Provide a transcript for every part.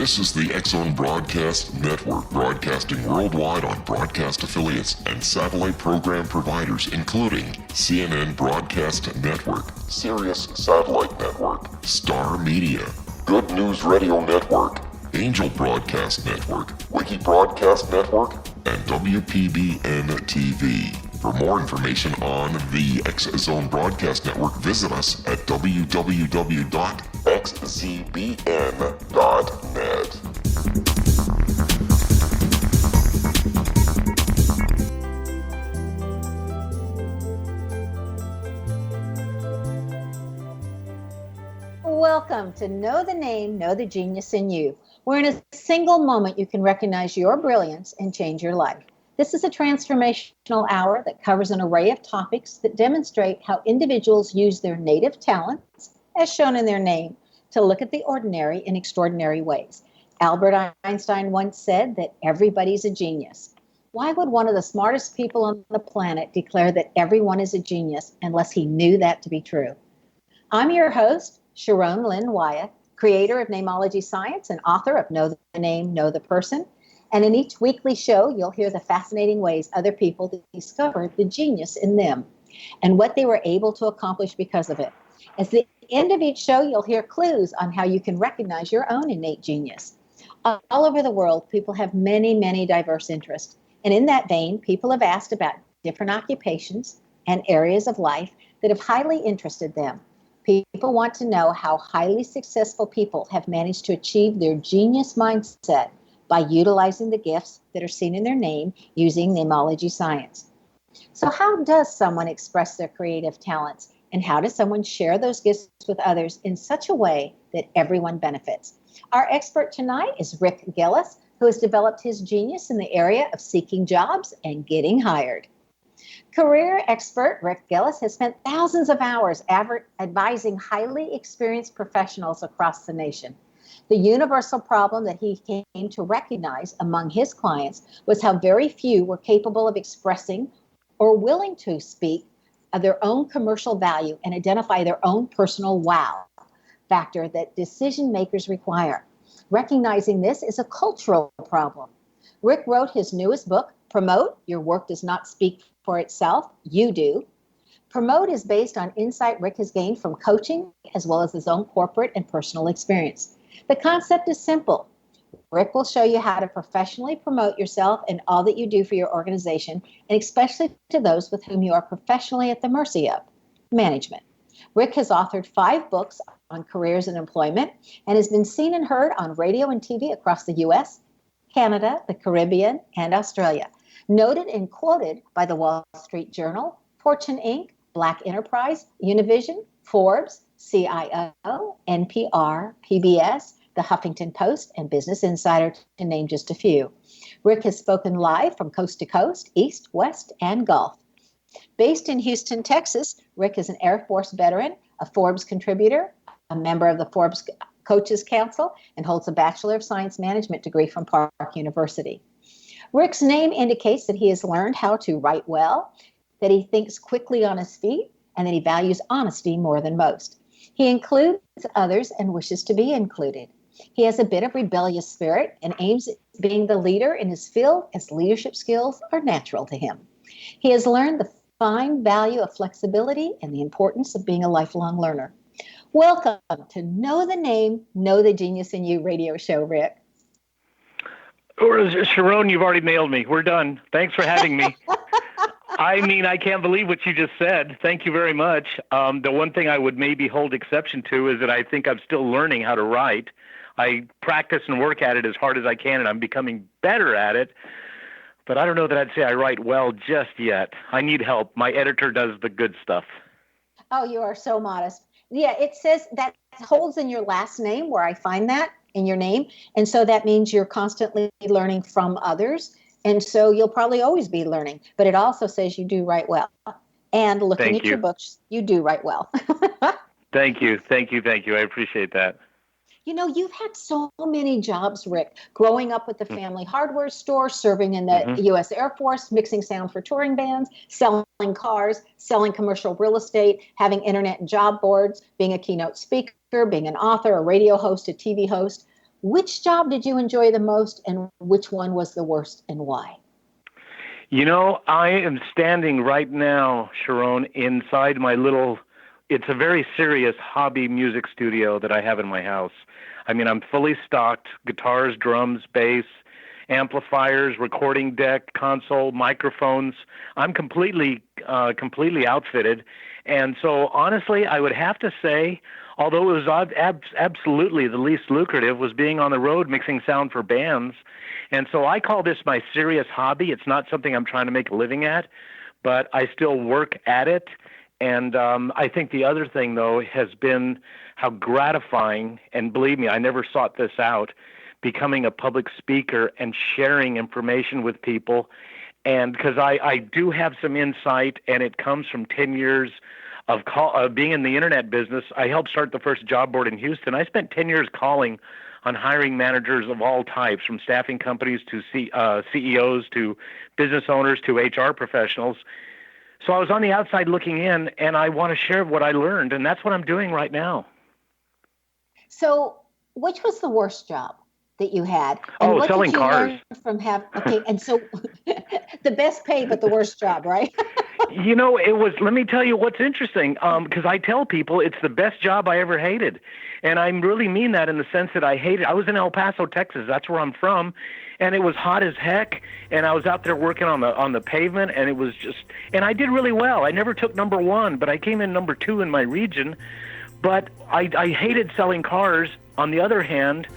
This is the X-Zone Broadcast Network, broadcasting worldwide on broadcast affiliates and satellite program providers, including CNN Broadcast Network, Sirius Satellite Network, Star Media, Good News Radio Network, Angel Broadcast Network, Wiki Broadcast Network, and WPBN TV. For more information on the X-Zone Broadcast Network, visit us at www.xzbn.net. Welcome to Know the Name, Know the Genius in You, where in a single moment you can recognize your brilliance and change your life. This is a transformational hour that covers an array of topics that demonstrate how individuals use their native talents, as shown in their name, to look at the ordinary in extraordinary ways. Albert Einstein once said that everybody's a genius. Why would one of the smartest people on the planet declare that everyone is a genius unless he knew that to be true? I'm your host, Sharon Lynn Wyatt, creator of Namology Science and author of Know the Name, Know the Person. And in each weekly show, you'll hear the fascinating ways other people discovered the genius in them and what they were able to accomplish because of it. At the end of each show, you'll hear clues on how you can recognize your own innate genius. All over the world, people have many, many diverse interests. And in that vein, people have asked about different occupations and areas of life that have highly interested them. People want to know how highly successful people have managed to achieve their genius mindset by utilizing the gifts that are seen in their name using Namology Science. So how does someone express their creative talents, and how does someone share those gifts with others in such a way that everyone benefits? Our expert tonight is Rick Gillis, who has developed his genius in the area of seeking jobs and getting hired. Career expert Rick Gillis has spent thousands of hours advising highly experienced professionals across the nation. The universal problem that he came to recognize among his clients was how very few were capable of expressing or willing to speak of their own commercial value and identify their own personal wow factor that decision makers require. Recognizing this is a cultural problem. Rick wrote his newest book, Promote, Your Work Does Not Speak for Itself, You Do. Promote is based on insight Rick has gained from coaching as well as his own corporate and personal experience. The concept is simple. Rick will show you how to professionally promote yourself and all that you do for your organization, and especially to those with whom you are professionally at the mercy of, management. Rick has authored 5 books on careers and employment and has been seen and heard on radio and TV across the U.S., Canada, the Caribbean, and Australia. Noted and quoted by the Wall Street Journal, Fortune Inc., BlackEnterprise, Univision, Forbes, CIO, NPR, PBS, the HuffingtonPost, and BusinessInsider, to name just a few. Rick has spoken live from coast to coast, east, west, and Gulf. Based in Houston, Texas, Rick is an Air Force veteran, a Forbes contributor, a member of the Forbes Coaches Council, and holds a Bachelor of Science Management degree from Park University. Rick's name indicates that he has learned how to write well, that he thinks quickly on his feet, and that he values honesty more than most. He includes others and wishes to be included. He has a bit of rebellious spirit and aims at being the leader in his field, as leadership skills are natural to him. He has learned the fine value of flexibility and the importance of being a lifelong learner. Welcome to Know the Name, Know the Genius in You radio show, Rick. Sharon, you've already nailed me. We're done. Thanks for having me. I mean, I can't believe what you just said. Thank you very much. The one thing I would maybe hold exception to is that I think I'm still learning how to write. I practice and work at it as hard as I can, and I'm becoming better at it. But I don't know that I'd say I write well just yet. I need help. My editor does the good stuff. Oh, you are so modest. Yeah, it says that holds in your last name, where I find that in your name. And so that means you're constantly learning from others. And so you'll probably always be learning. But it also says you do write well. And looking at your books, you do write well. Thank you. I appreciate that. You know, you've had so many jobs, Rick, growing up with the family hardware store, serving in the U.S. Air Force, mixing sound for touring bands, selling cars, selling commercial real estate, having internet and job boards, being a keynote speaker, being an author, a radio host, a TV host. Which job did you enjoy the most, and which one was the worst, and why? I am standing right now, Sharon, inside my it's a very serious hobby music studio that I have in my house. I mean, I'm fully stocked: guitars, drums, bass, amplifiers, recording deck, console, microphones. I'm completely outfitted. And so honestly, I would have to say, although it was absolutely the least lucrative, was being on the road mixing sound for bands. And so I call this my serious hobby. It's not something I'm trying to make a living at, but I still work at it. And I think the other thing, though, has been how gratifying, and believe me, I never sought this out, becoming a public speaker and sharing information with people. And because I do have some insight, and it comes from 10 years of being in the internet business. I helped start the first job board in Houston. I spent 10 years calling on hiring managers of all types, from staffing companies to CEOs to business owners to HR professionals. So I was on the outside looking in, and I want to share what I learned, and that's what I'm doing right now. So which was the worst job that you had? And what selling did you cars. learn from and so the best pay, but the worst job, right? It was, let me tell you what's interesting, because I tell people it's the best job I ever hated. And I really mean that in the sense that I hated. I was in El Paso, Texas. That's where I'm from. And it was hot as heck. And I was out there working on the pavement, and it was and I did really well. I never took number one, but I came in number 2 in my region. But I hated selling cars. On the other hand,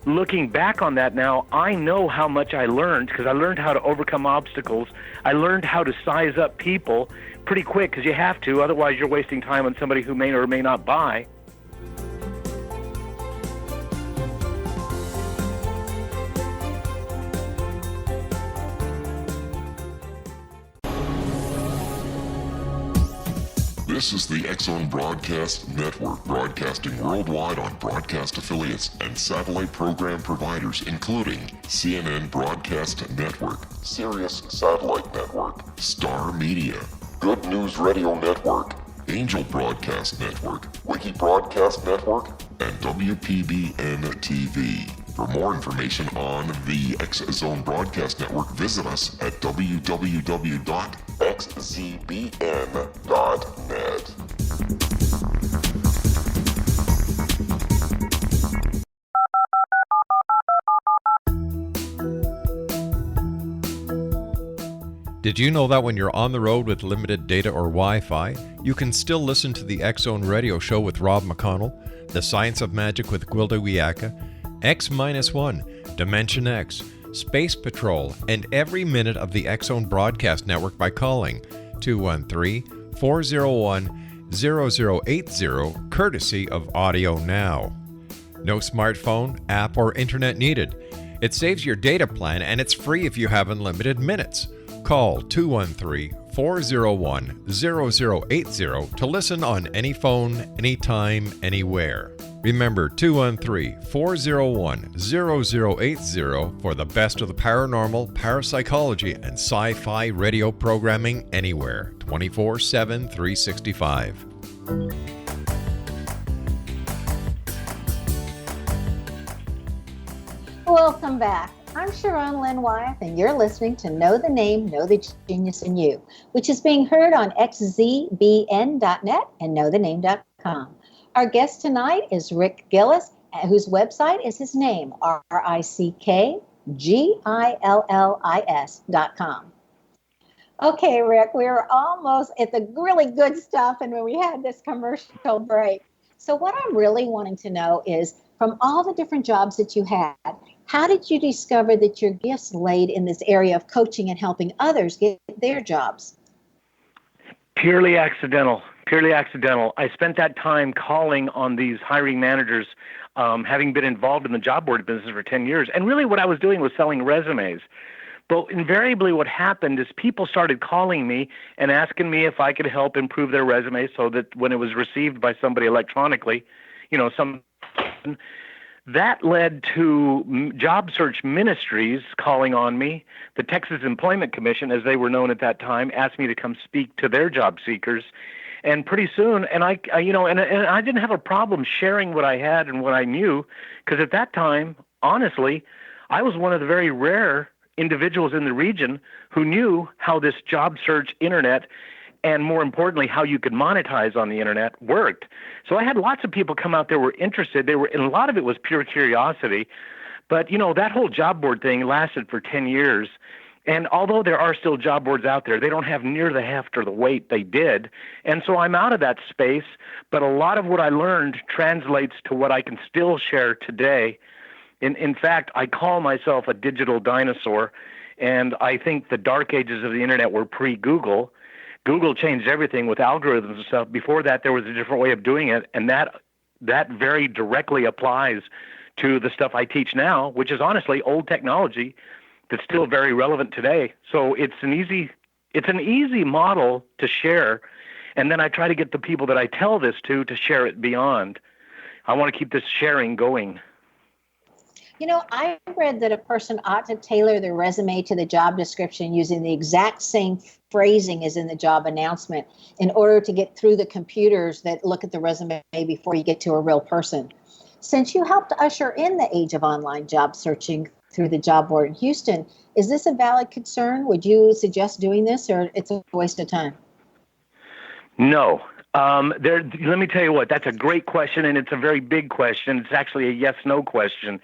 looking back on that now, I know how much I learned, because I learned how to overcome obstacles. I learned how to size up people pretty quick, because you have to. Otherwise, you're wasting time on somebody who may or may not buy. This is the X-Zone Broadcast Network, broadcasting worldwide on broadcast affiliates and satellite program providers, including CNN Broadcast Network, Sirius Satellite Network, Star Media, Good News Radio Network, Angel Broadcast Network, Wiki Broadcast Network, and WPBN TV. For more information on the X-Zone Broadcast Network, visit us at www.xzbn.net. Did you know that when you're on the road with limited data or Wi-Fi, you can still listen to the X-Zone Radio Show with Rob McConnell, The Science of Magic with Gwilda Wiyaka, X-1, Dimension X, Space Patrol, and every minute of the X-Zone Broadcast Network by calling 213-401-0080, courtesy of Audio Now. No smartphone, app, or internet needed. It saves your data plan, and it's free if you have unlimited minutes. Call 213-401-0080 to listen on any phone, anytime, anywhere. Remember, 213-401-0080 for the best of the paranormal, parapsychology, and sci-fi radio programming anywhere, 24/7, 365. Welcome back. I'm Sharon Lynn Wyeth, and you're listening to Know the Name, Know the Genius in You, which is being heard on xzbn.net and knowthename.com. Our guest tonight is Rick Gillis, whose website is his name, RickGillis.com. Okay, Rick, we're almost at the really good stuff, and when we had this commercial break. So what I'm really wanting to know is, from all the different jobs that you had, how did you discover that your gifts laid in this area of coaching and helping others get their jobs? Purely accidental. I spent that time calling on these hiring managers, having been involved in the job board business for 10 years. And really what I was doing was selling resumes. But invariably what happened is people started calling me and asking me if I could help improve their resume so that when it was received by somebody electronically, that led to Job Search Ministries calling on me. The Texas Employment Commission, as they were known at that time, asked me to come speak to their job seekers. And pretty soon, and I didn't have a problem sharing what I had and what I knew, because at that time, honestly, I was one of the very rare individuals in the region who knew how this job search internet, and more importantly, how you could monetize on the internet, worked. So I had lots of people come out there who were interested. And a lot of it was pure curiosity. But, that whole job board thing lasted for 10 years. And although there are still job boards out there, they don't have near the heft or the weight they did. And so I'm out of that space. But a lot of what I learned translates to what I can still share today. In fact, I call myself a digital dinosaur. And I think the dark ages of the internet were pre-Google. Google changed everything with algorithms and stuff. Before that, there was a different way of doing it. And that very directly applies to the stuff I teach now, which is honestly old technology that's still very relevant today. So it's an easy model to share. And then I try to get the people that I tell this to share it beyond. I want to keep this sharing going. I read that a person ought to tailor their resume to the job description using the exact same phrasing as in the job announcement in order to get through the computers that look at the resume before you get to a real person. Since you helped usher in the age of online job searching through the job board in Houston, is this a valid concern? Would you suggest doing this, or it's a waste of time? No. Let me tell you what, that's a great question, and it's a very big question. It's actually a yes-no question.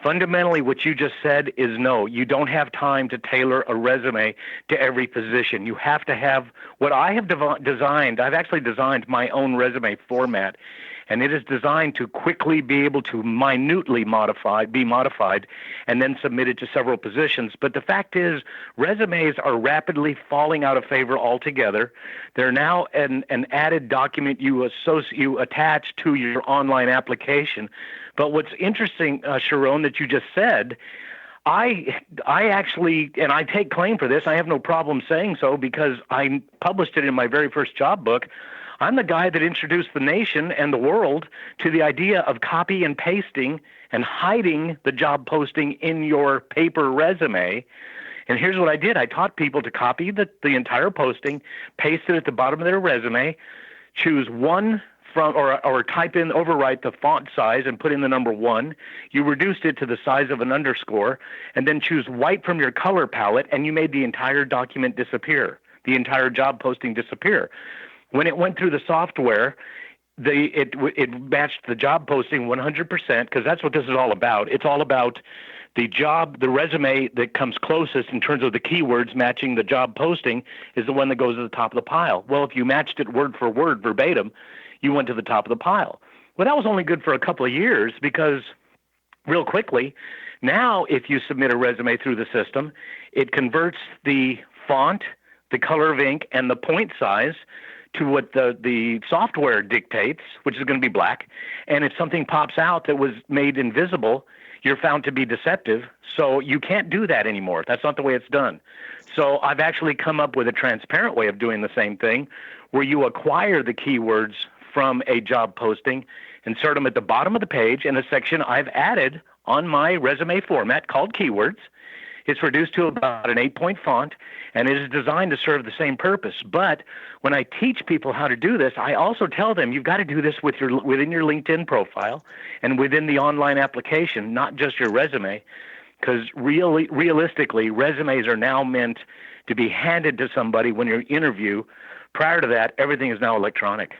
Fundamentally, what you just said is no. You don't have time to tailor a resume to every position. You have to have what I have designed. I've actually designed my own resume format, and it is designed to quickly be able to minutely be modified, and then submitted to several positions. But the fact is, resumes are rapidly falling out of favor altogether. They're now an added document you attach to your online application. But what's interesting, Sharon, that you just said, I actually, and I take claim for this, I have no problem saying so because I published it in my very first job book. I'm the guy that introduced the nation and the world to the idea of copy and pasting and hiding the job posting in your paper resume. And here's what I did. I taught people to copy the entire posting, paste it at the bottom of their resume, choose one from, or type in, overwrite the font size and put in the number 1. You reduced it to the size of an underscore, and then choose white from your color palette, and you made the entire document disappear, the entire job posting disappear. When it went through the software, it matched the job posting 100%, because that's what this is all about. It's all about the resume that comes closest in terms of the keywords matching the job posting is the one that goes to the top of the pile. Well, if you matched it word for word, verbatim, you went to the top of the pile. Well, that was only good for a couple of years, because real quickly, now if you submit a resume through the system, it converts the font, the color of ink, and the point size to what the software dictates, which is going to be black. And if something pops out that was made invisible, you're found to be deceptive. So you can't do that anymore. That's not the way it's done. So I've actually come up with a transparent way of doing the same thing, where you acquire the keywords from a job posting, insert them at the bottom of the page in a section I've added on my resume format called keywords. It's reduced to about an 8-point font, and it is designed to serve the same purpose. But when I teach people how to do this, I also tell them you've got to do this within your LinkedIn profile and within the online application, not just your resume, because realistically, resumes are now meant to be handed to somebody when you interview. Prior to that, everything is now electronic.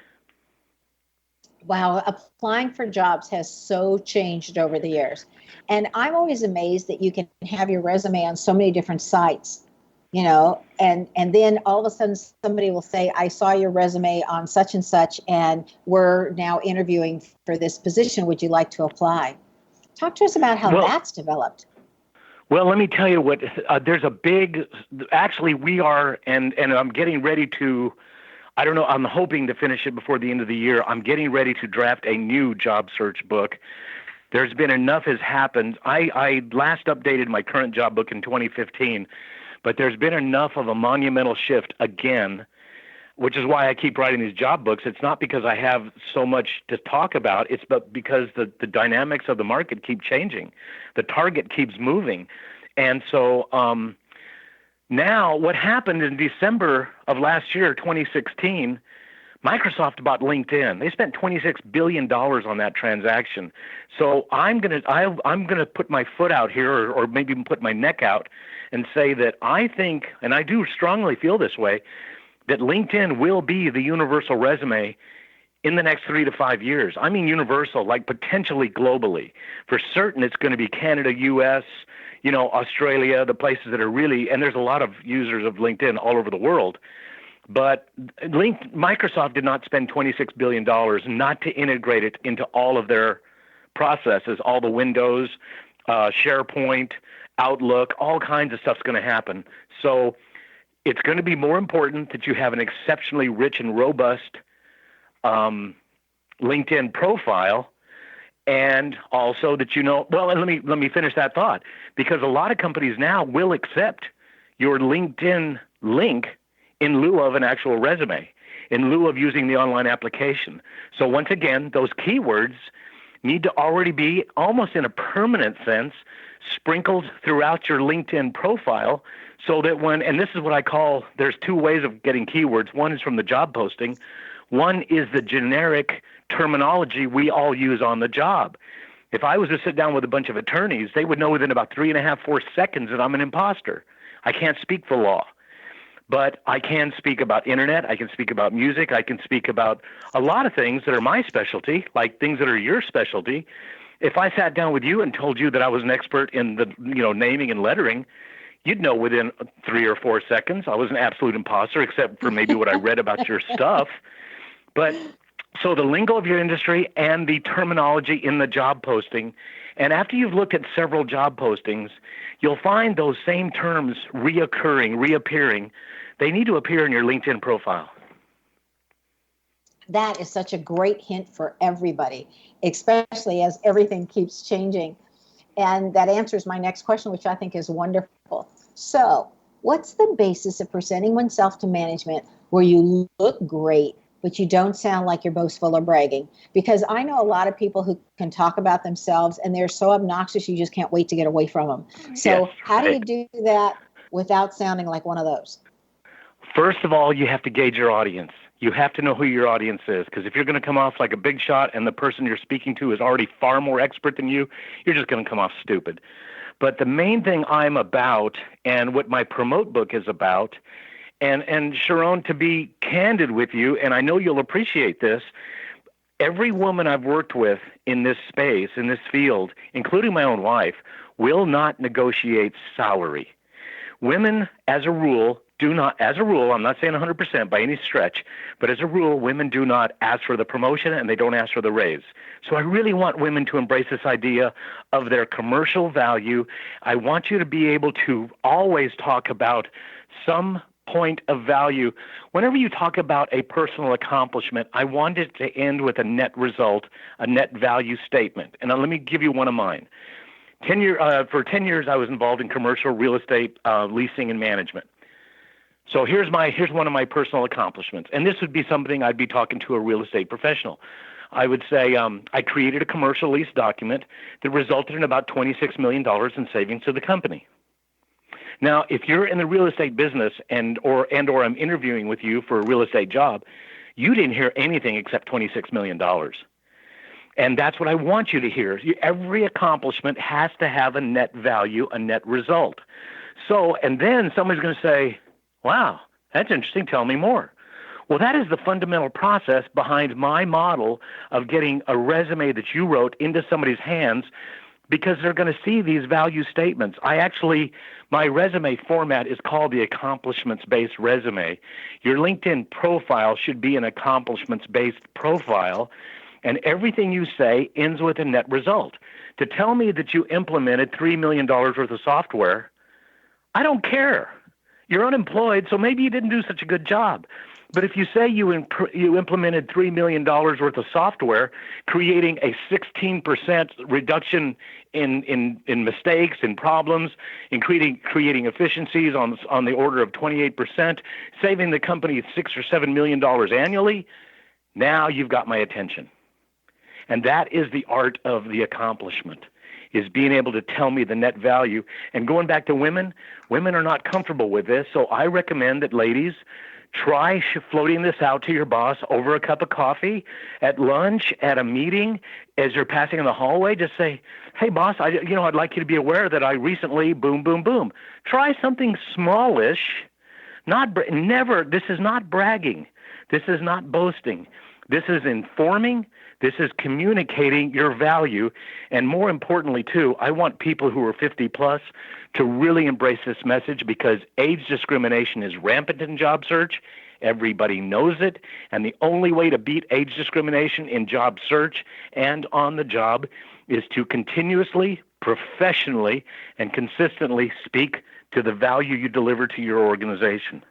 Wow, applying for jobs has so changed over the years. And I'm always amazed that you can have your resume on so many different sites, and then all of a sudden somebody will say, I saw your resume on such and such, and we're now interviewing for this position. Would you like to apply? Talk to us about how that's developed. Well, let me tell you what, there's a big, actually we are, and I'm getting ready to, I don't know, I'm hoping to finish it before the end of the year. I'm getting ready to draft a new job search book. There's been enough has happened. I last updated my current job book in 2015, but there's been enough of a monumental shift again, which is why I keep writing these job books. It's not because I have so much to talk about. It's because the dynamics of the market keep changing. The target keeps moving. And so now what happened in December of last year, 2016, Microsoft bought LinkedIn. They spent $26 billion on that transaction. So I'm gonna put my foot out here, or maybe even put my neck out, and say that I think, and I do strongly feel this way, that LinkedIn will be the universal resume in the next 3 to 5 years. I mean universal, like potentially globally. For certain, it's going to be Canada, U.S., Australia, the places that are really, and there's a lot of users of LinkedIn all over the world. But Microsoft did not spend $26 billion not to integrate it into all of their processes, all the Windows, SharePoint, Outlook, all kinds of stuff's going to happen. So it's going to be more important that you have an exceptionally rich and robust LinkedIn profile, and also that and let me finish that thought, because a lot of companies now will accept your LinkedIn link in lieu of an actual resume, in lieu of using the online application. So once again, those keywords need to already be, almost in a permanent sense, sprinkled throughout your LinkedIn profile, so that and this is what I call, there's two ways of getting keywords. One is from the job posting. One is the generic terminology we all use on the job. If I was to sit down with a bunch of attorneys, they would know within about 3.5, 4 seconds that I'm an imposter. I can't speak the law. But I can speak about internet, I can speak about music, I can speak about a lot of things that are my specialty, like things that are your specialty. If I sat down with you and told you that I was an expert in the naming and lettering, you'd know within 3 or 4 seconds I was an absolute imposter, except for maybe what I read about your stuff. But so the lingo of your industry and the terminology in the job posting, and after you've looked at several job postings, you'll find those same terms reappearing. They need to appear in your LinkedIn profile. That is such a great hint for everybody, especially as everything keeps changing. And that answers my next question, which I think is wonderful. So, what's the basis of presenting oneself to management where you look great, but you don't sound like you're boastful or bragging? Because I know a lot of people who can talk about themselves and they're so obnoxious you just can't wait to get away from them. So how do you do that without sounding like one of those? First of all, you have to gauge your audience. You have to know who your audience is, because if you're going to come off like a big shot and the person you're speaking to is already far more expert than you, you're just going to come off stupid. But the main thing I'm about, and what my promote book is about, and Sharon, to be candid with you, and I know you'll appreciate this, every woman I've worked with in this space, in this field, including my own wife, will not negotiate salary. Women, as a rule, I'm not saying 100% by any stretch, but as a rule, women do not ask for the promotion and they don't ask for the raise. So I really want women to embrace this idea of their commercial value. I want you to be able to always talk about some point of value. Whenever you talk about a personal accomplishment, I want it to end with a net result, a net value statement. And let me give you one of mine. For 10 years, I was involved in commercial real estate leasing and management. So here's one of my personal accomplishments, and this would be something I'd be talking to a real estate professional. I would say I created a commercial lease document that resulted in about $26 million in savings to the company. Now, if you're in the real estate business and or I'm interviewing with you for a real estate job, you didn't hear anything except $26 million. And that's what I want you to hear. Every accomplishment has to have a net value, a net result. So, and then somebody's going to say, wow, that's interesting. Tell me more. Well, that is the fundamental process behind my model of getting a resume that you wrote into somebody's hands, because they're going to see these value statements. My resume format is called the accomplishments-based resume. Your LinkedIn profile should be an accomplishments-based profile, and everything you say ends with a net result. To tell me that you implemented $3 million worth of software, I don't care. You're unemployed, so maybe you didn't do such a good job. But if you say you implemented $3 million worth of software, creating a 16% reduction in mistakes and problems, and creating efficiencies on the order of 28%, saving the company $6 or $7 million annually, now you've got my attention. And that is the art of the accomplishment, is being able to tell me the net value. And going back to women are not comfortable with this, so I recommend that ladies Try floating this out to your boss over a cup of coffee, at lunch, at a meeting, as you're passing in the hallway. Just say, "Hey, boss, I'd like you to be aware that I recently boom, boom, boom." Try something smallish. Never. This is not bragging. This is not boasting. This is informing. This is communicating your value. And more importantly, too, I want people who are 50 plus to really embrace this message, because age discrimination is rampant in job search. Everybody knows it. And the only way to beat age discrimination in job search and on the job is to continuously, professionally, and consistently speak to the value you deliver to your organization.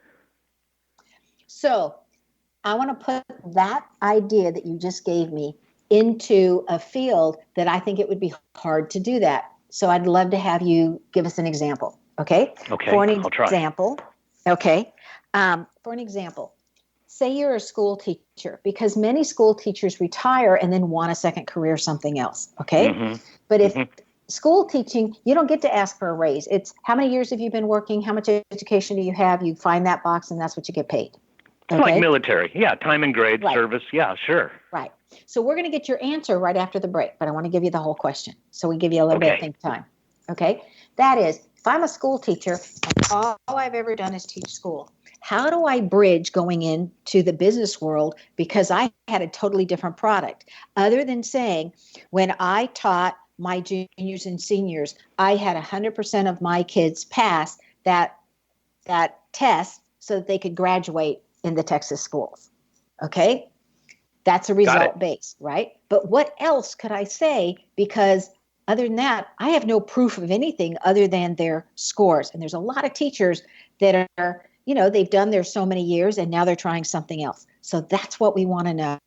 So I want to put that idea that you just gave me into a field that I think it would be hard to do that. So I'd love to have you give us an example. Okay. Okay. For an I'll try. example. Okay. For an example, say you're a school teacher, because many school teachers retire and then want a second career, something else. Okay. Mm-hmm. But if school teaching, you don't get to ask for a raise. It's how many years have you been working? How much education do you have? You find that box and that's what you get paid. It's like military. Yeah. Time and grade, Right. service. Yeah, sure. Right. So we're going to get your answer right after the break, but I want to give you the whole question. So we give you a little bit of think time. Okay. That is, if I'm a school teacher and all I've ever done is teach school, how do I bridge going into the business world? Because I had a totally different product, other than saying, when I taught my juniors and seniors, I had 100% of my kids pass that test so that they could graduate in the Texas schools. Okay. That's a result based, right? But what else could I say? Because other than that, I have no proof of anything other than their scores. And there's a lot of teachers that are, they've done their so many years and now they're trying something else. So that's what we want to know.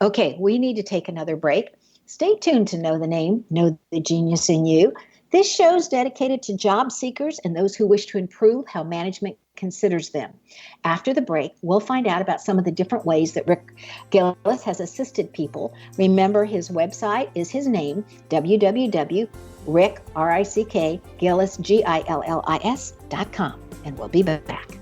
Okay, we need to take another break. Stay tuned to Know the Name, Know the Genius in You. This show is dedicated to job seekers and those who wish to improve how management considers them. After the break, we'll find out about some of the different ways that Rick Gillis has assisted people. Remember, his website is his name, www.rick.Gillis.com. And we'll be back.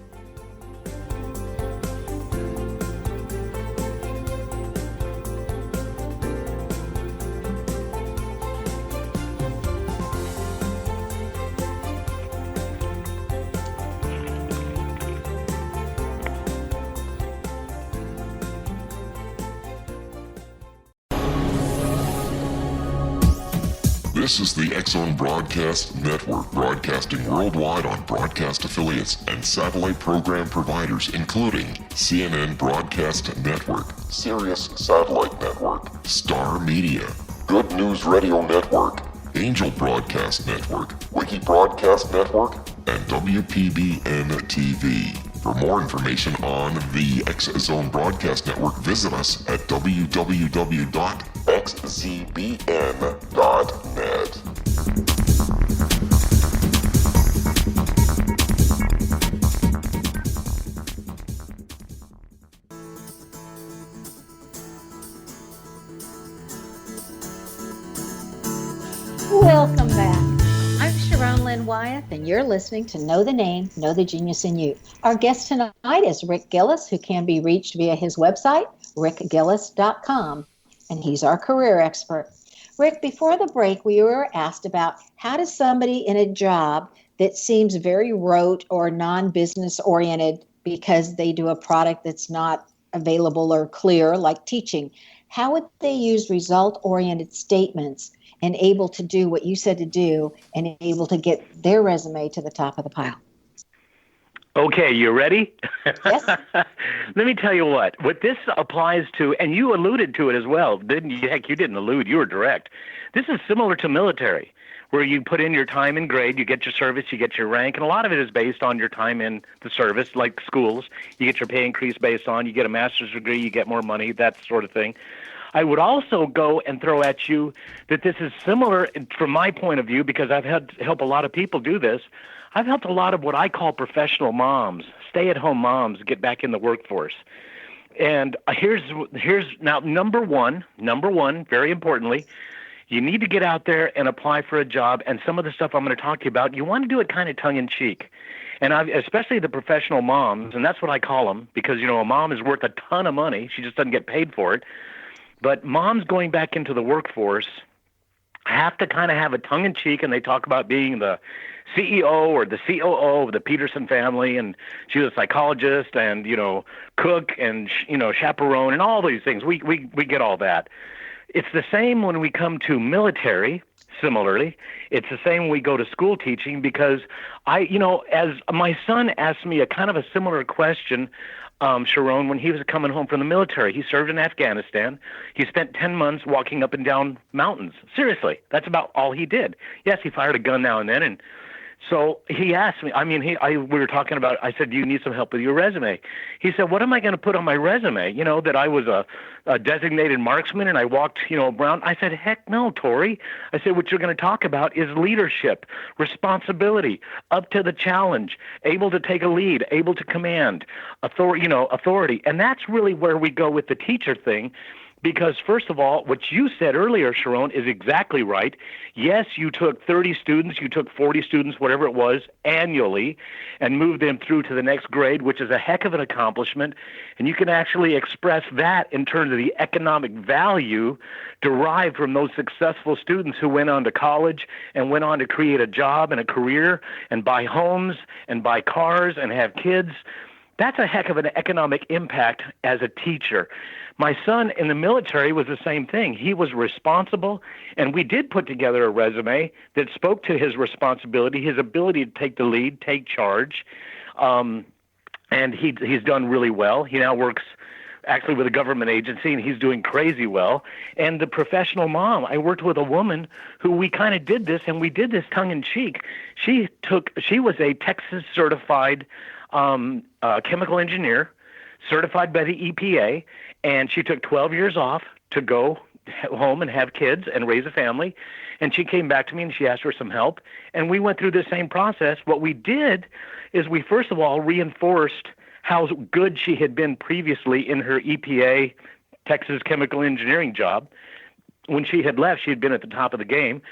This is the X-Zone Broadcast Network, broadcasting worldwide on broadcast affiliates and satellite program providers, including CNN Broadcast Network, Sirius Satellite Network, Star Media, Good News Radio Network, Angel Broadcast Network, Wiki Broadcast Network, and WPBN TV. For more information on the X-Zone Broadcast Network, visit us at www.xzbn.net. Welcome back. I'm Sharon Lynn Wyeth, and you're listening to Know the Name, Know the Genius in You. Our guest tonight is Rick Gillis, who can be reached via his website, rickgillis.com, and he's our career expert. Rick, before the break, we were asked about how does somebody in a job that seems very rote or non-business oriented because they do a product that's not available or clear, like teaching, how would they use result-oriented statements and able to do what you said to do and able to get their resume to the top of the pile? Okay, you ready? Yes. Let me tell you what this applies to, and you alluded to it as well, didn't you? Heck, you didn't allude, you were direct. This is similar to military, where you put in your time and grade, you get your service, you get your rank, and a lot of it is based on your time in the service, like schools. You get your pay increase based on, you get a master's degree, you get more money, that sort of thing. I would also go and throw at you that this is similar from my point of view, because I've had to help a lot of people do this. I've helped a lot of what I call professional moms, stay-at-home moms, get back in the workforce. And here's now number one, very importantly, you need to get out there and apply for a job. And some of the stuff I'm going to talk to you about, you want to do it kind of tongue-in-cheek. And especially the professional moms, and that's what I call them, because, a mom is worth a ton of money. She just doesn't get paid for it. But moms going back into the workforce have to kind of have a tongue-in-cheek, and they talk about being the CEO or the COO of the Peterson family, and she was a psychologist and, cook and, chaperone and all these things. We get all that. It's the same when we come to military. Similarly, it's the same when we go to school teaching, because as my son asked me a kind of a similar question, Sharon, when he was coming home from the military. He served in Afghanistan. He spent 10 months walking up and down mountains. Seriously, that's about all he did. Yes, he fired a gun now and then, and so he asked me, we were talking about, I said, do you need some help with your resume? He said, what am I going to put on my resume? That I was a designated marksman and I walked, around. I said, heck no, Tori. I said, what you're going to talk about is leadership, responsibility, up to the challenge, able to take a lead, able to command, authority. And that's really where we go with the teacher thing. Because, first of all, what you said earlier, Sharon, is exactly right. Yes, you took 30 students, you took 40 students, whatever it was, annually, and moved them through to the next grade, which is a heck of an accomplishment. And you can actually express that in terms of the economic value derived from those successful students who went on to college and went on to create a job and a career and buy homes and buy cars and have kids. That's a heck of an economic impact as a teacher. My son in the military was the same thing. He was responsible, and we did put together a resume that spoke to his responsibility, his ability to take the lead, take charge, and he's done really well. He now works actually with a government agency, and he's doing crazy well. And the professional mom, I worked with a woman who we kind of did this, and we did this tongue-in-cheek. She was a Texas certified chemical engineer, certified by the EPA, and she took 12 years off to go home and have kids and raise a family. And she came back to me and she asked for some help. And we went through the same process. What we did is we, first of all, reinforced how good she had been previously in her EPA Texas chemical engineering job. When she had left, she had been at the top of the game.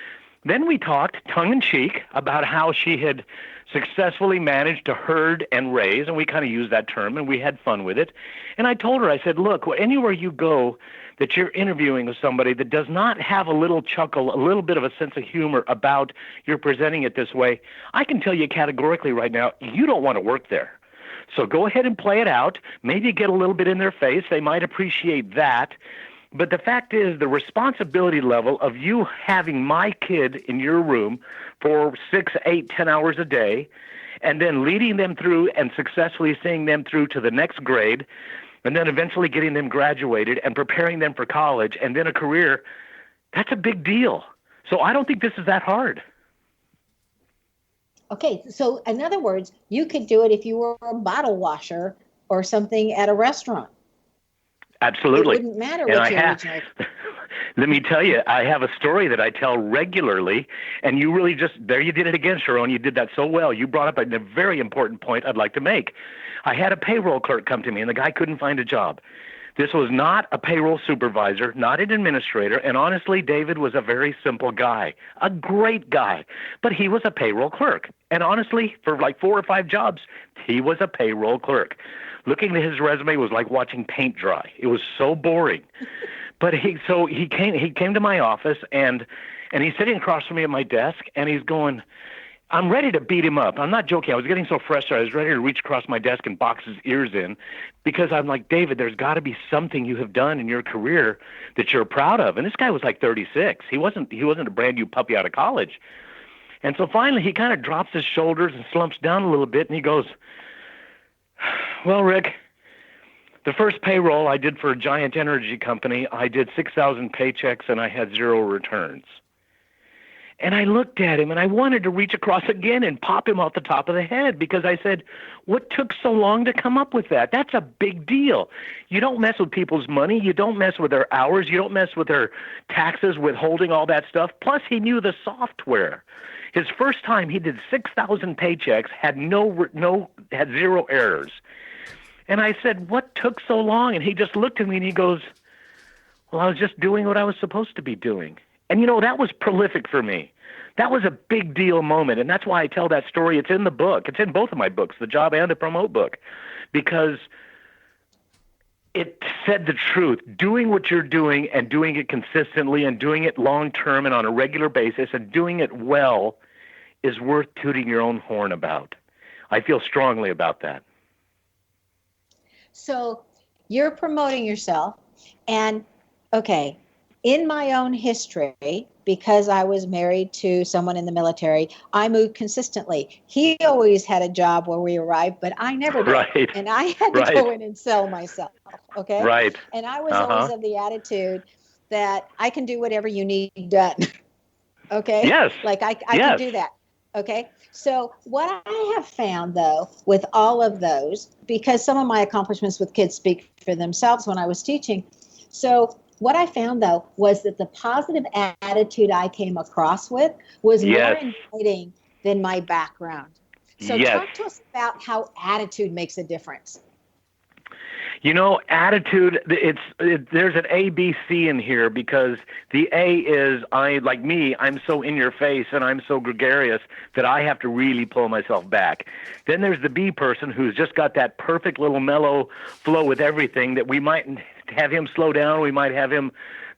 Then we talked tongue-in-cheek about how she had successfully managed to herd and raise, and we kind of used that term, and we had fun with it. And I told her, I said, look, anywhere you go that you're interviewing with somebody that does not have a little chuckle, a little bit of a sense of humor about you're presenting it this way, I can tell you categorically right now, you don't want to work there. So go ahead and play it out. Maybe get a little bit in their face. They might appreciate that. But the fact is, the responsibility level of you having my kid in your room for 6, 8, 10 hours a day, and then leading them through and successfully seeing them through to the next grade, and then eventually getting them graduated and preparing them for college and then a career, that's a big deal. So I don't think this is that hard. Okay, so in other words, you could do it if you were a bottle washer or something at a restaurant. Absolutely. It wouldn't matter what your original. Let me tell you, I have a story that I tell regularly, and you really there you did it again, Sharon. You did that so well. You brought up a very important point I'd like to make. I had a payroll clerk come to me, and the guy couldn't find a job. This was not a payroll supervisor, not an administrator, and honestly, David was a very simple guy, a great guy, but he was a payroll clerk. And honestly, for like 4 or 5 jobs, he was a payroll clerk. Looking at his resume was like watching paint dry. It was so boring. But he came to my office, and he's sitting across from me at my desk, and he's going, I'm ready to beat him up. I'm not joking. I was getting so frustrated. I was ready to reach across my desk and box his ears in, because I'm like, David, there's got to be something you have done in your career that you're proud of. And this guy was like 36. He wasn't a brand new puppy out of college. And so finally he kind of drops his shoulders and slumps down a little bit, and he goes, well, Rick, the first payroll I did for a giant energy company, I did 6,000 paychecks and I had 0 returns. And I looked at him and I wanted to reach across again and pop him off the top of the head, because I said, what took so long to come up with that? That's a big deal. You don't mess with people's money. You don't mess with their hours. You don't mess with their taxes, withholding, all that stuff. Plus, he knew the software. His first time, he did 6,000 paychecks, had 0 errors. And I said, what took so long? And he just looked at me and he goes, well, I was just doing what I was supposed to be doing. And, that was prolific for me. That was a big deal moment. And that's why I tell that story. It's in the book. It's in both of my books, the Job and the Promote book, because it said the truth. Doing what you're doing and doing it consistently and doing it long term and on a regular basis and doing it well is worth tooting your own horn about. I feel strongly about that. So you're promoting yourself. And okay, in my own history, because I was married to someone in the military, I moved consistently. He always had a job where we arrived, but I never did. Right. And I had to go in and sell myself. Okay. Right. And I was always of the attitude that I can do whatever you need done. Okay. Yes. Like I can do that. Okay. So what I have found, though, with all of those, because some of my accomplishments with kids speak for themselves when I was teaching. So what I found, though, was that the positive attitude I came across with was more inviting than my background. So talk to us about how attitude makes a difference. Attitude, there's an A, B, C in here, because the A is, I'm so in your face and I'm so gregarious that I have to really pull myself back. Then there's the B person who's just got that perfect little mellow flow with everything that we might have him slow down, we might have him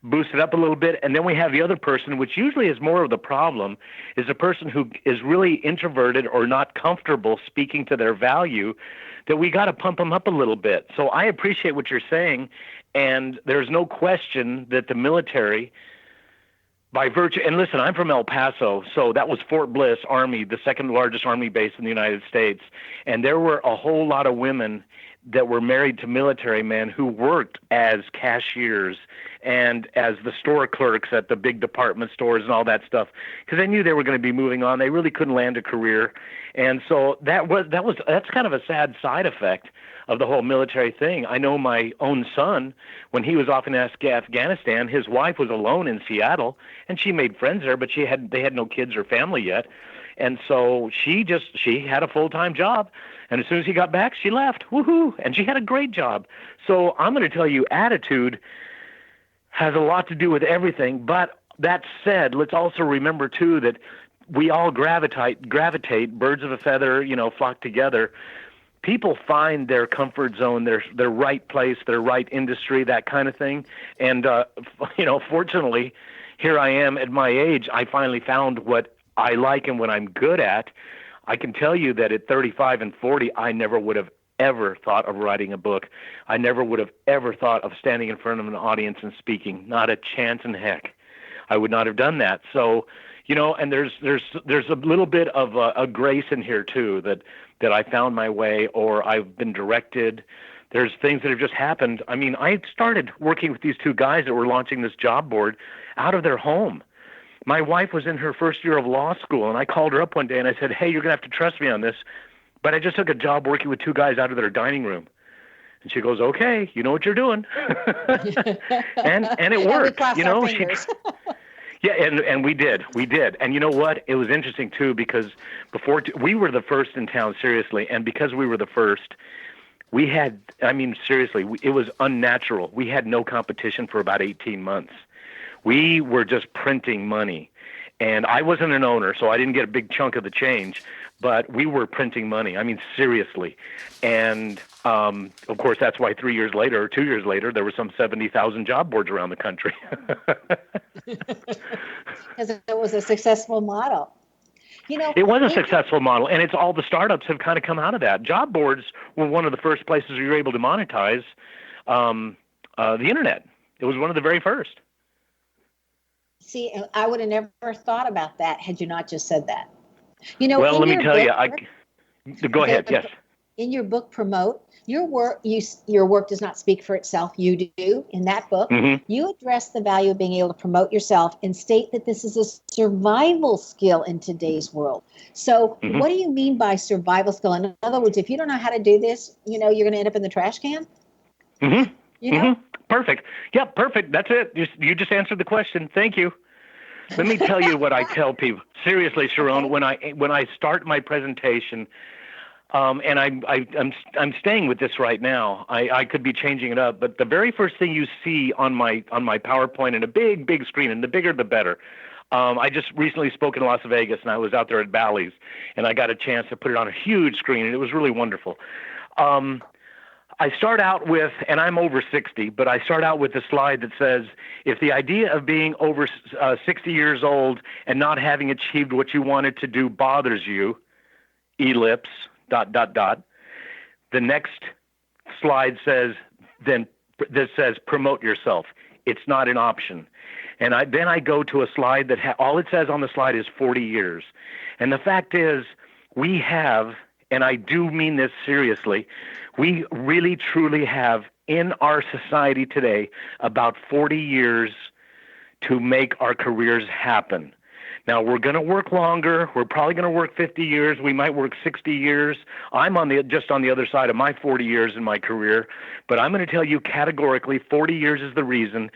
boost it up a little bit. And then we have the other person, which usually is more of the problem, is a person who is really introverted or not comfortable speaking to their value, that we got to pump them up a little bit. So I appreciate what you're saying, and there's no question that the military, by virtue, and listen, I'm from El Paso, so that was Fort Bliss Army, the second largest Army base in the United States, and there were a whole lot of women that were married to military men who worked as cashiers and as the store clerks at the big department stores and all that stuff, because they knew they were going to be moving on. They really couldn't land a career. And so that's kind of a sad side effect of the whole military thing. I know my own son, when he was off in Afghanistan, his wife was alone in Seattle, and she made friends there, but they had no kids or family yet. And so she had a full-time job. And as soon as he got back, she left. Woohoo! And she had a great job. So I'm going to tell you, attitude has a lot to do with everything. But that said, let's also remember, too, that we all gravitate, birds of a feather, flock together. People find their comfort zone, their right place, their right industry, that kind of thing. And, fortunately, here I am at my age, I finally found what I like and what I'm good at. I can tell you that at 35 and 40, I never would have ever thought of writing a book. I never would have ever thought of standing in front of an audience and speaking. Not a chance in heck. I would not have done that. So, and there's a little bit of a grace in here too, that I found my way, or I've been directed. There's things that have just happened. I mean, I started working with these two guys that were launching this job board out of their home. My wife was in her first year of law school, and I called her up one day and I said, hey, you're going to have to trust me on this, but I just took a job working with two guys out of their dining room. And she goes, okay, you know what you're doing. and it worked. And we did. And you know what? It was interesting, too, because we were the first in town, seriously, and because we were the first, we had, seriously, it was unnatural. We had no competition for about 18 months. We were just printing money, and I wasn't an owner, so I didn't get a big chunk of the change, but we were printing money. seriously. And, of course, that's why 3 years later or 2 years later, there were some 70,000 job boards around the country. Because it was a successful model. It was a successful model, and it's all the startups have kind of come out of that. Job boards were one of the first places you were able to monetize the Internet. It was one of the very first. See, I would have never thought about that had you not just said that. Well, let me tell you. Go ahead. Yes. In your book, Promote, your work does not speak for itself. You do. In that book, you address the value of being able to promote yourself and state that this is a survival skill in today's world. So what do you mean by survival skill? In other words, if you don't know how to do this, you're going to end up in the trash can? Perfect. Yeah, perfect. That's it. You just answered the question. Thank you. Let me tell you what I tell people. Seriously, Sharon, when I start my presentation, And I'm staying with this right now. I could be changing it up, but the very first thing you see on my PowerPoint, and a big screen, and the bigger the better. I just recently spoke in Las Vegas, and I was out there at Bally's, and I got a chance to put it on a huge screen, and it was really wonderful. I start out with, and I'm over 60, but I start out with a slide that says, if the idea of being over 60 years old and not having achieved what you wanted to do bothers you, ellipse, ... The next slide says, then this says, promote yourself. It's not an option. And then I go to a slide that all it says on the slide is 40 years. And the fact is, we have, and I do mean this seriously, we really truly have in our society today about 40 years to make our careers happen. Now, we're going to work longer. We're probably going to work 50 years. We might work 60 years. I'm just on the other side of my 40 years in my career. But I'm going to tell you categorically 40 years is the reason,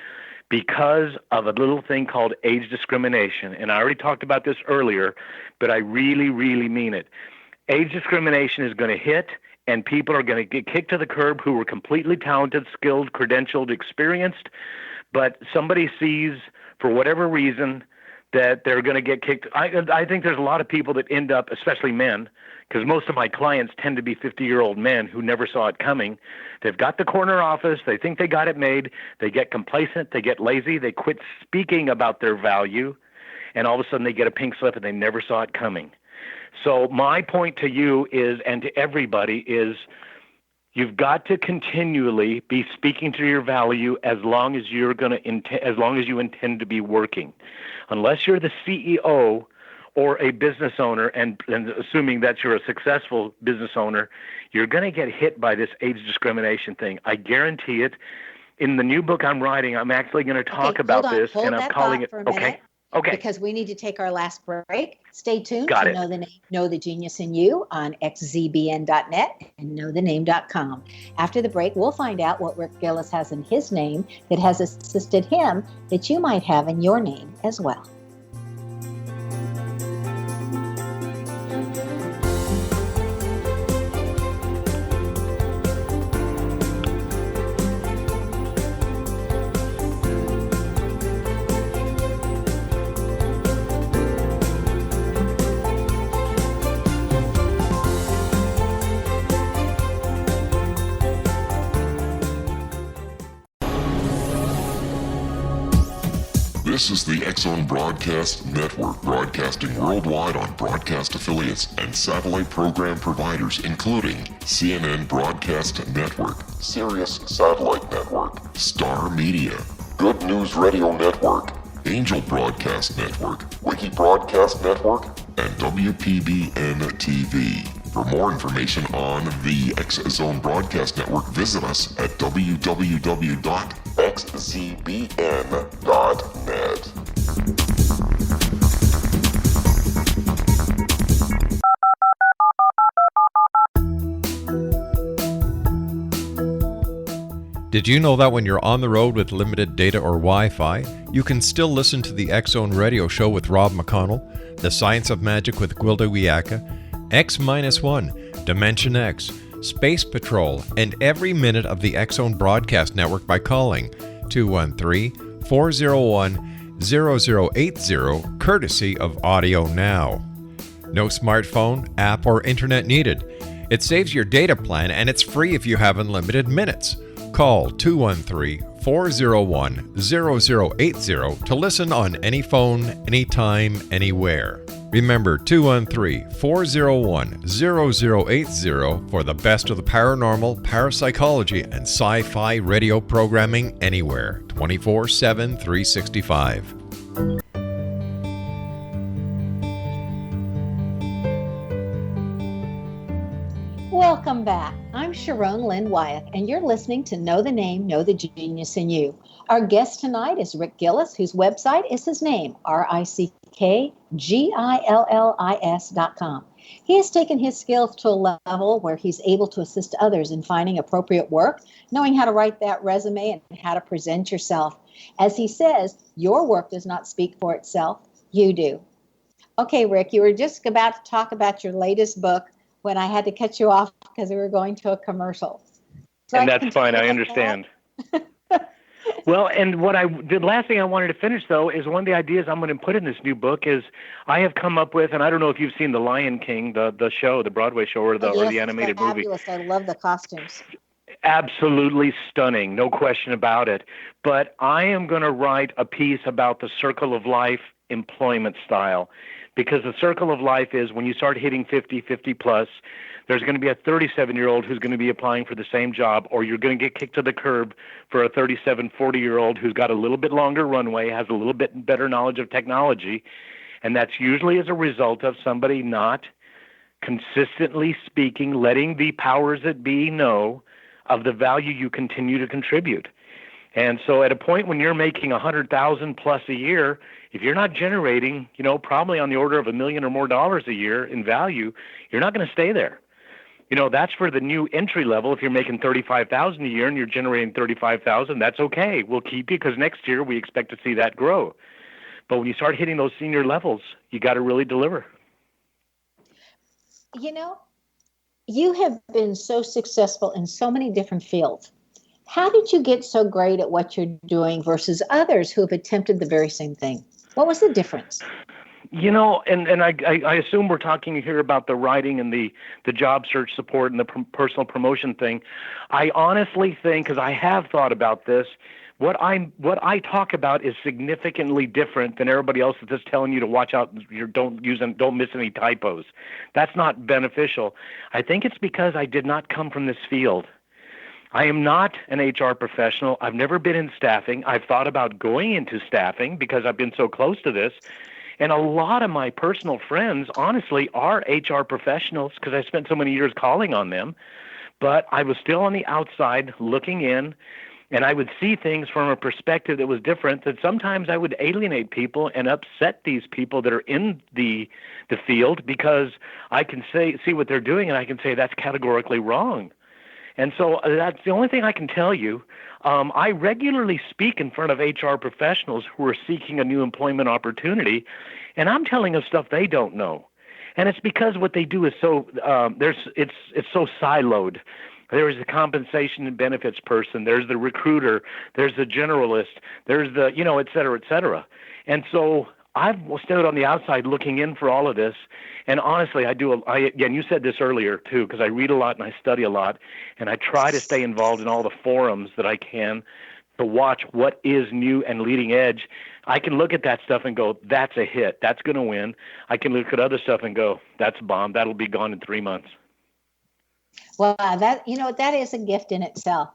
because of a little thing called age discrimination. And I already talked about this earlier, but I really, really mean it. Age discrimination is going to hit, and people are going to get kicked to the curb who were completely talented, skilled, credentialed, experienced. But somebody sees, for whatever reason, that they're going to get kicked. I think there's a lot of people that end up, especially men, because most of my clients tend to be 50-year-old men who never saw it coming. They've got the corner office. They think they got it made. They get complacent. They get lazy. They quit speaking about their value, and all of a sudden they get a pink slip and they never saw it coming. So my point to you is, and to everybody is, you've got to continually be speaking to your value as long as you intend to be working. Unless you're the CEO or a business owner, and assuming that you're a successful business owner, you're going to get hit by this age discrimination thing. I guarantee it. In the new book I'm writing, I'm actually going to talk about this, and I'm calling it. Okay. Because we need to take our last break. Stay tuned Got to it. Know the Genius in You on xzbn.net and knowthename.com. After the break, we'll find out what Rick Gillis has in his name that has assisted him that you might have in your name as well. This is the X-Zone Broadcast Network, broadcasting worldwide on broadcast affiliates and satellite program providers, including CNN Broadcast Network, Sirius Satellite Network, Star Media, Good News Radio Network, Angel Broadcast Network, Wiki Broadcast Network, and WPBN TV. For more information on the X-Zone Broadcast Network, visit us at www.xzbn.net. Did you know that when you're on the road with limited data or Wi-Fi, you can still listen to the X-Zone Radio Show with Rob McConnell, The Science of Magic with Gwilda Wiyaka, X-1, Dimension X, Space Patrol, and every minute of the X-Zone Broadcast Network by calling 213-401-0080, courtesy of Audio Now. No smartphone, app, or internet needed. It saves your data plan, and it's free if you have unlimited minutes. Call 213-401-0080 to listen on any phone, anytime, anywhere. Remember 213-401-0080 for the best of the paranormal, parapsychology, and sci-fi radio programming anywhere, 24/7, 365. Welcome back. I'm Sharon Lynn Wyeth, and you're listening to Know the Name, Know the Genius in You. Our guest tonight is Rick Gillis, whose website is his name, RickGillis.com. He has taken his skills to a level where he's able to assist others in finding appropriate work, knowing how to write that resume, and how to present yourself. As he says, your work does not speak for itself, you do. Okay, Rick, you were just about to talk about your latest book, when I had to cut you off because we were going to a commercial. So And that's fine. I understand. Well, and the last thing I wanted to finish, though, is one of the ideas I'm going to put in this new book is I have come up with, and I don't know if you've seen The Lion King, the show, the Broadway show, or the animated movie. Fabulous. I love the costumes. Absolutely stunning, no question about it. But I am going to write a piece about the circle of life employment style, because the circle of life is when you start hitting 50 plus, there's going to be a 37-year-old who's going to be applying for the same job, or you're going to get kicked to the curb for a 37, 40-year-old who's got a little bit longer runway, has a little bit better knowledge of technology, and that's usually as a result of somebody not consistently speaking, letting the powers that be know of the value you continue to contribute. And so at a point when you're making $100,000 plus a year, if you're not generating, probably on the order of $1 million or more a year in value, you're not going to stay there. That's for the new entry level. If you're making $35,000 a year and you're generating $35,000, that's okay. We'll keep you because next year we expect to see that grow. But when you start hitting those senior levels, you got to really deliver. You have been so successful in so many different fields. How did you get so great at what you're doing versus others who have attempted the very same thing? What was the difference? And I assume we're talking here about the writing and the job search support and the personal promotion thing. I honestly think, because I have thought about this, what I talk about is significantly different than everybody else that's just telling you to watch out, don't miss any typos. That's not beneficial. I think it's because I did not come from this field. I am not an HR professional. I've never been in staffing. I've thought about going into staffing because I've been so close to this. And a lot of my personal friends, honestly, are HR professionals because I spent so many years calling on them. But I was still on the outside looking in, and I would see things from a perspective that was different, that sometimes I would alienate people and upset these people that are in the field because I can see what they're doing and I can say that's categorically wrong. And so that's the only thing I can tell you. I regularly speak in front of HR professionals who are seeking a new employment opportunity, and I'm telling them stuff they don't know. And it's because what they do is so it's so siloed. There is a compensation and benefits person. There's the recruiter. There's the generalist. There's the et cetera, et cetera. And so I've stood on the outside looking in for all of this. And honestly, again, you said this earlier too, because I read a lot and I study a lot, and I try to stay involved in all the forums that I can to watch what is new and leading edge. I can look at that stuff and go, that's a hit. That's going to win. I can look at other stuff and go, that's a bomb. That'll be gone in 3 months. Well, that is a gift in itself.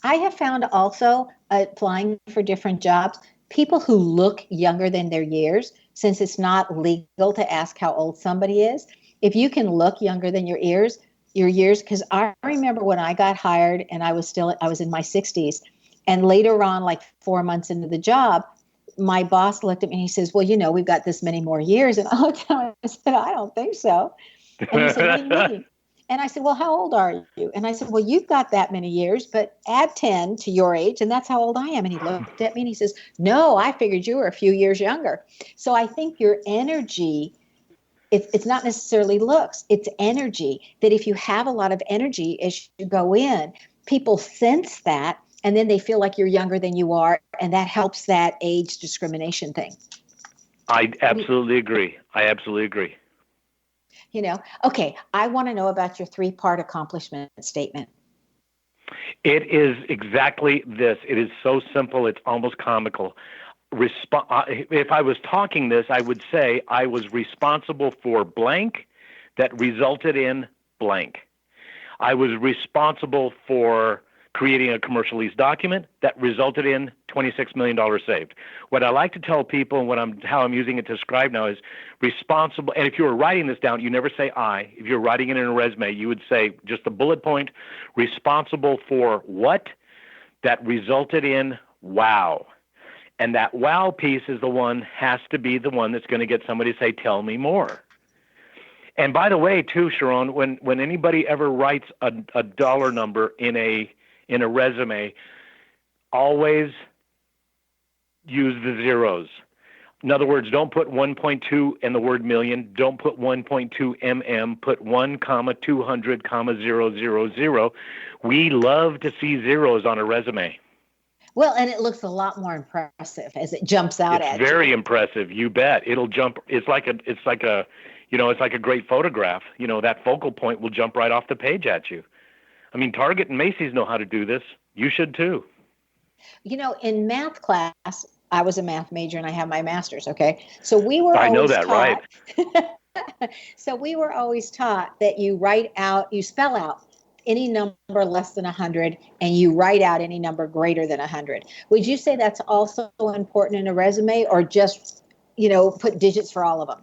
I have found also applying for different jobs, people who look younger than their years, since it's not legal to ask how old somebody is. If you can look younger than your years, because I remember when I got hired and I was in my 60s, and later on, like 4 months into the job, my boss looked at me and he says, well, we've got this many more years. And I looked at him and I said, I don't think so. And he said, what do you mean? And I said, well, how old are you? And I said, well, you've got that many years, but add 10 to your age, and that's how old I am. And he looked at me and he says, no, I figured you were a few years younger. So I think your energy, it's not necessarily looks, it's energy, that if you have a lot of energy as you go in, people sense that, and then they feel like you're younger than you are, and that helps that age discrimination thing. I absolutely agree. Okay, I want to know about your 3-part accomplishment statement. It is exactly this. It is so simple, it's almost comical. If I was talking this, I would say I was responsible for blank that resulted in blank. I was responsible for creating a commercial lease document that resulted in $26 million saved. What I like to tell people and how I'm using it to describe now is responsible. And if you were writing this down, you never say I. If you're writing it in a resume, you would say just a bullet point, responsible for what that resulted in wow. And that wow piece is has to be the one that's going to get somebody to say, tell me more. And by the way, too, Sharon, when anybody ever writes a dollar number in a resume, always use the zeros. In other words, don't put 1.2 in the word million. Don't put 1.2 mm. Put 1, 200, 000. We love to see zeros on a resume. Well, and it looks a lot more impressive as it jumps out at you. It's very impressive. You bet. It'll jump. It's like a great photograph. That focal point will jump right off the page at you. I mean, Target and Macy's know how to do this. You should too. In math class, I was a math major and I have my master's. Okay. So we were I know always that, taught, right? So we were always taught that you spell out any number less than 100 and you write out any number greater than 100. Would you say that's also important in a resume, or just, put digits for all of them?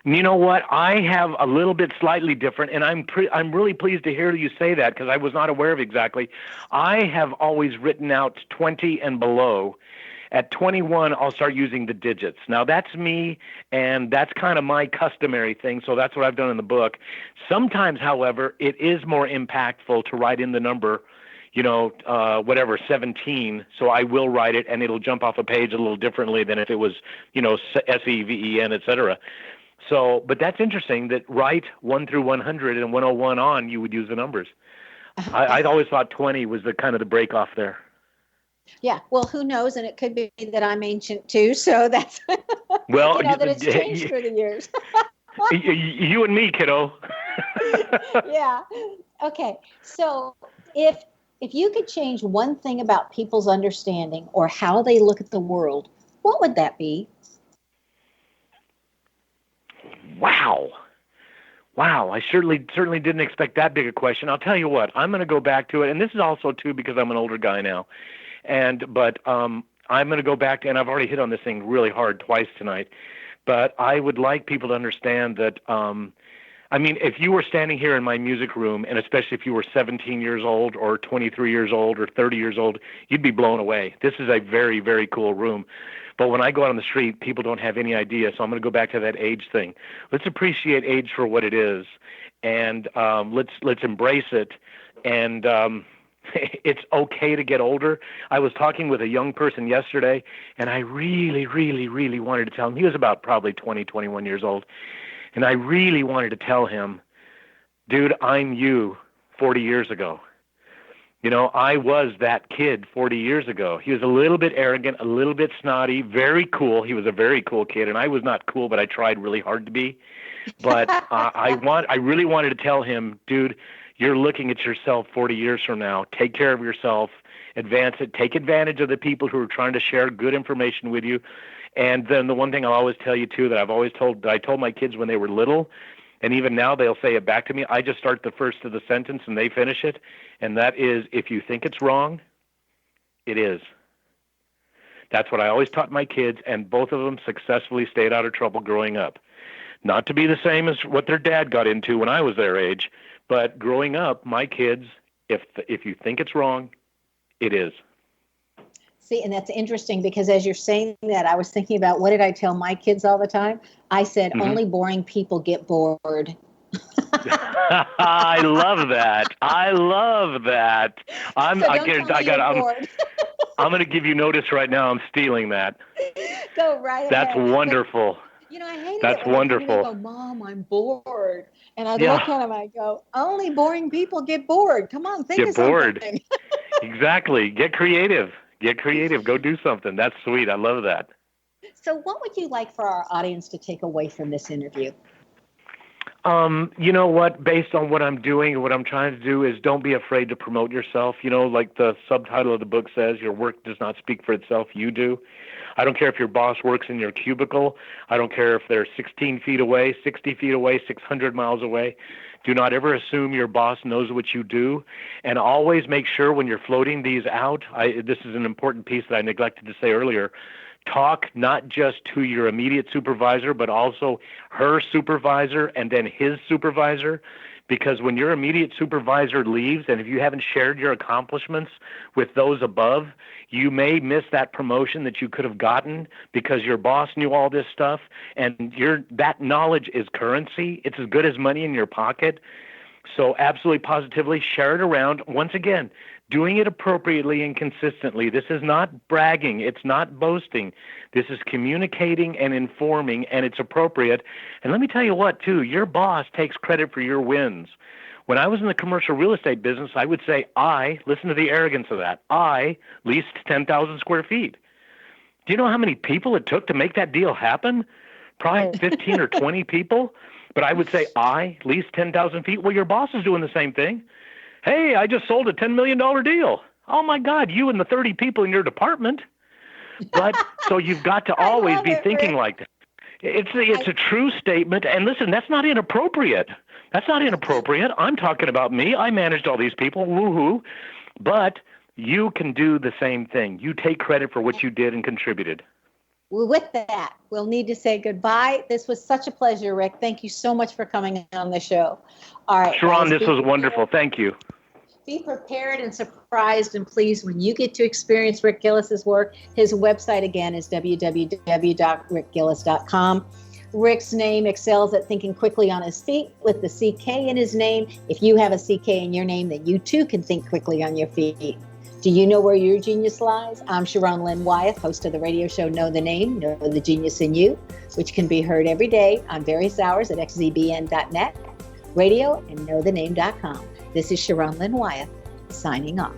You know what? I have a little bit slightly different, and I'm really pleased to hear you say that, because I was not aware of exactly. I have always written out 20 and below. At 21, I'll start using the digits. Now, that's me, and that's kind of my customary thing, so that's what I've done in the book. Sometimes, however, it is more impactful to write in the number, 17. So I will write it, and it'll jump off a page a little differently than if it was, SEVEN, et cetera. So, but that's interesting that right 1 through 100 and 101 on, you would use the numbers. I'd always thought 20 was the kind of the break off there. Yeah, well, who knows? And it could be that I'm ancient too. So that's, well, that it's changed through the years. You and me, kiddo. Yeah. Okay. So if you could change one thing about people's understanding or how they look at the world, what would that be? Wow. I certainly didn't expect that big a question. I'll tell you what, I'm going to go back to it. And this is also too, because I'm an older guy now. But I'm going to go back to, and I've already hit on this thing really hard twice tonight, but I would like people to understand that, if you were standing here in my music room, and especially if you were 17 years old or 23 years old or 30 years old, you'd be blown away. This is a very, very cool room. But when I go out on the street, people don't have any idea. So I'm going to go back to that age thing. Let's appreciate age for what it is, and let's embrace it. And it's okay to get older. I was talking with a young person yesterday, and I really, really, really wanted to tell him. He was about probably 20, 21 years old. And I really wanted to tell him, dude, I'm you 40 years ago. I was that kid 40 years ago. He was a little bit arrogant, a little bit snotty, very cool. He was a very cool kid, and I was not cool, but I tried really hard to be. But I really wanted to tell him, dude, you're looking at yourself 40 years from now. Take care of yourself, advance it, take advantage of the people who are trying to share good information with you. And then the one thing I'll always tell you too, that I told my kids when they were little, and even now they'll say it back to me. I just start the first of the sentence and they finish it. And that is, if you think it's wrong, it is. That's what I always taught my kids, and both of them successfully stayed out of trouble growing up. Not to be the same as what their dad got into when I was their age, but growing up, my kids, if you think it's wrong, it is. See, and that's interesting, because as you're saying that, I was thinking about, what did I tell my kids all the time? I said, only boring people get bored. I love that. I'm going to give you notice right now. I'm stealing that. Go right ahead. That's wonderful. I hate That's it. wonderful. They go, Mom, I'm bored. And I look at them, I go, only boring people get bored. Come on, think of something. Get bored. Exactly. Get creative. Go do something. That's sweet. I love that. So what would you like for our audience to take away from this interview? You know what? Based on what I'm doing and what I'm trying to do is, don't be afraid to promote yourself. Like the subtitle of the book says, your work does not speak for itself. You do. I don't care if your boss works in your cubicle. I don't care if they're 16 feet away, 60 feet away, 600 miles away. Do not ever assume your boss knows what you do. And always make sure when you're floating these out, this is an important piece that I neglected to say earlier, talk not just to your immediate supervisor, but also her supervisor and then his supervisor. Because when your immediate supervisor leaves, and if you haven't shared your accomplishments with those above, you may miss that promotion that you could have gotten because your boss knew all this stuff, and that knowledge is currency. It's as good as money in your pocket. So absolutely positively share it around. Once again, doing it appropriately and consistently. This is not bragging. It's not boasting. This is communicating and informing, and it's appropriate. And let me tell you what, too, your boss takes credit for your wins. When I was in the commercial real estate business, I would say, listen to the arrogance of that, I leased 10,000 square feet. Do you know how many people it took to make that deal happen? Probably 15 or 20 people. But I would say, I leased 10,000 feet. Well, your boss is doing the same thing. Hey, I just sold a $10 million deal. Oh, my God, you and the 30 people in your department. But so you've got to always be thinking like that. It's a true statement. And listen, that's not inappropriate. That's not inappropriate. I'm talking about me. I managed all these people. Woohoo. But you can do the same thing. You take credit for what you did and contributed. Well, with that, we'll need to say goodbye. This was such a pleasure, Rick. Thank you so much for coming on the show. All right, Sharon, guys, this was wonderful. Thank you. Be prepared and surprised and pleased when you get to experience Rick Gillis's work. His website, again, is www.rickgillis.com. Rick's name excels at thinking quickly on his feet with the CK in his name. If you have a CK in your name, then you too can think quickly on your feet. Do you know where your genius lies? I'm Sharon Lynn Wyeth, host of the radio show Know the Name, Know the Genius in You, which can be heard every day on various hours at xzbn.net, radio, and knowthename.com. This is Sharon Lynn Wyeth, signing off.